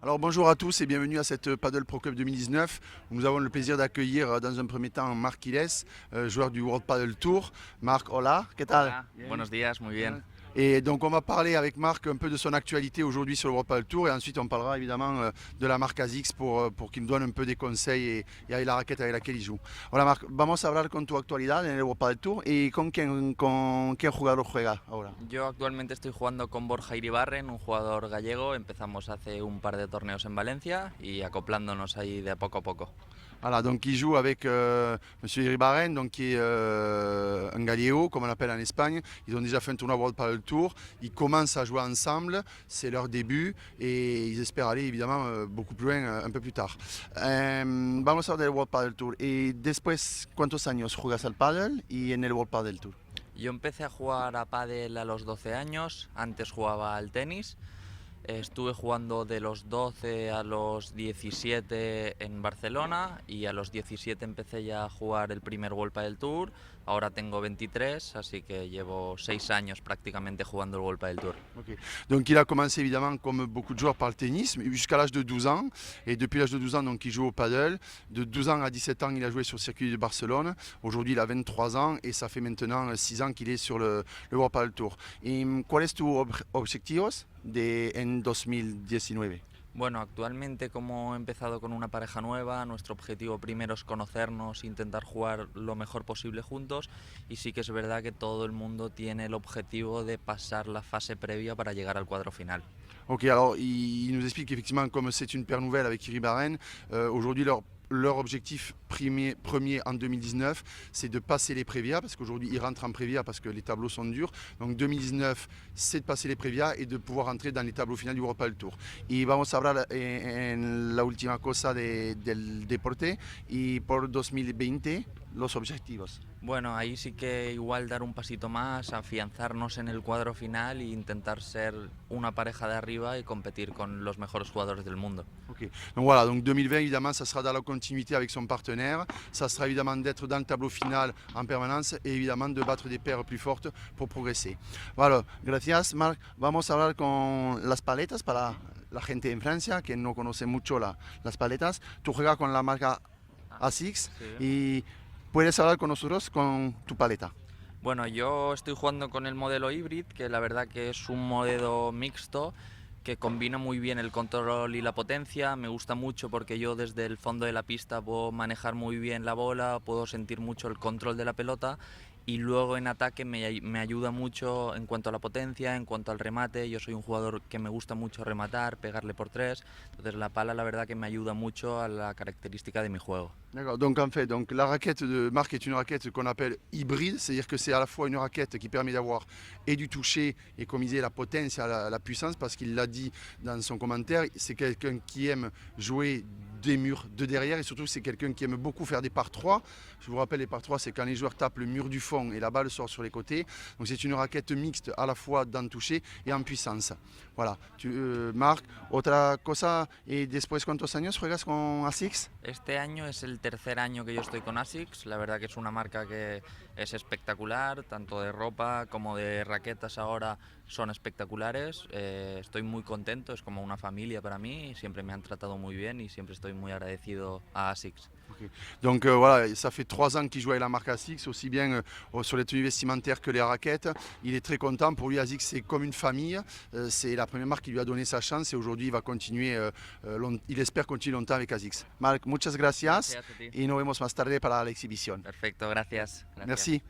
Alors bonjour à tous et bienvenue à cette Paddle Pro Cup 2019 où nous avons le plaisir d'accueillir dans un premier temps Marc Quiles, joueur du World Paddle Tour. Marc, hola, ¿qué tal? Hola, buenos días, muy bien. Et donc on va parler avec Marc un peu de son actualité aujourd'hui sur le World Paddle Tour et ensuite on parlera évidemment de la marque ASICS pour qu'il nous donne un peu des conseils y avec la raquette avec laquelle il joue. Hola Marc, vamos a hablar con tu actualidad en el World Paddle Tour y con quién jugador juega ahora. Yo actualmente estoy jugando con Borja Iribarren, un jugador gallego. Empezamos hace un par de torneos en Valencia y acoplándonos ahí de poco a poco. Voilà, donc il joue avec Monsieur Iribarren, donc qui est un gallego, comme on l'appelle en Espagne. Ils ont déjà fait un tournoi World Paddle Tour. Ils commencent à jouer ensemble, c'est leur début et ils espèrent aller évidemment beaucoup plus loin un peu plus tard. Vamos a hablar del World Paddle Tour. Y después, ¿cuántos años juegas al paddle y en el World Paddle Tour? Yo empecé a jugar a pádel a los 12 años, antes jugaba al tenis. Estuve jugando de los 12 a los 17 en Barcelona y a los 17 empecé ya a jugar el primer World Padel Tour. Ahora tengo 23, así que llevo 6 años prácticamente jugando el World Padel Tour. Okay. Donc il a commencé évidemment comme beaucoup de joueurs par le tennis jusqu'à l'âge de 12 ans et depuis l'âge de 12 ans donc il joue au paddle. De 12 ans à 17 ans il a joué sur le circuit de Barcelone. Aujourd'hui il a 23 ans et ça fait maintenant 6 ans qu'il est sur le World Paddle Tour. Et ¿cuál es tu objetivos en 2019? Bueno, actualmente como he empezado con una pareja nueva, nuestro objetivo primero es conocernos, intentar jugar lo mejor posible juntos y sí que es verdad que todo el mundo tiene el objetivo de pasar la fase previa para llegar al cuadro final. Ok, alors il nous explique qu'effectivement comme c'est une paire nouvelle avec Iribarren, aujourd'hui leur objectif premier en 2019, c'est de passer les Prévia, parce qu'aujourd'hui ils rentrent en Prévia parce que les tableaux sont durs. Donc 2019, c'est de passer les Prévia et de pouvoir entrer dans les tableaux finaux du World Padel Tour. Y vamos a hablar en la última cosa del deporte y por 2020 los objetivos. Bueno, ahí sí que igual dar un pasito más, afianzarnos en el cuadro final e intentar ser una pareja de arriba y competir con los mejores jugadores del mundo. Ok, donc voilà, donc 2020 évidemment ça sera dans la continuité avec son partenaire, ça sera évidemment d'être dans le tableau final en permanence et évidemment de battre des paires plus fortes pour progresser. Voilà, gracias Marc. Vamos a hablar con las paletas para la gente en Francia que no conoce mucho las paletas. Tú juegas con la marca ASICS Sí. y puedes hablar con nosotros con tu paleta. Bueno, yo estoy jugando con el modelo Hybrid, que la verdad que es un modelo mixto que combina muy bien el control y la potencia. Me gusta mucho porque yo desde el fondo de la pista puedo manejar muy bien la bola, puedo sentir mucho el control de la pelota y luego en ataque me ayuda mucho en cuanto a la potencia, en cuanto al remate. Yo soy un jugador que me gusta mucho rematar, pegarle por tres, entonces la pala la verdad que me ayuda mucho a la característica de mi juego. D'accord, donc en fait, donc, la raquette de Marc est une raquette qu'on appelle hybride, c'est-à-dire que c'est à la fois une raquette qui permet d'avoir et du toucher et comme il disait la potence, la puissance, parce qu'il l'a dit dans son commentaire, c'est quelqu'un qui aime jouer des murs de derrière et surtout c'est quelqu'un qui aime beaucoup faire des par 3. Je vous rappelle les par 3 c'est quand les joueurs tapent le mur du fond et la balle sort sur les côtés. Donc c'est une raquette mixte à la fois dans le toucher et en puissance. Voilà. Marc, otra cosa y después ¿cuántos años juegas con ASICS? Este año es el tercer año que yo estoy con ASICS, la verdad que es una marca que es espectacular, tanto de ropa como de raquetas ahora son espectaculares. Estoy muy contento, es como una familia para mí, siempre me han tratado muy bien y siempre estoy muy agradecido a ASICS. Okay. Donc voilà, ça fait 3 ans qu'il joue avec la marque ASICS, aussi bien sur les tenues vestimentaires que les raquettes. Il est très content, pour lui ASICS c'est comme une famille, c'est la première marque qui lui a donné sa chance et aujourd'hui il va continuer, il espère continuer longtemps avec ASICS. Marc, muchas gracias Gracias a ti. y nos vemos más tarde para la exhibición. Perfecto, gracias. Merci.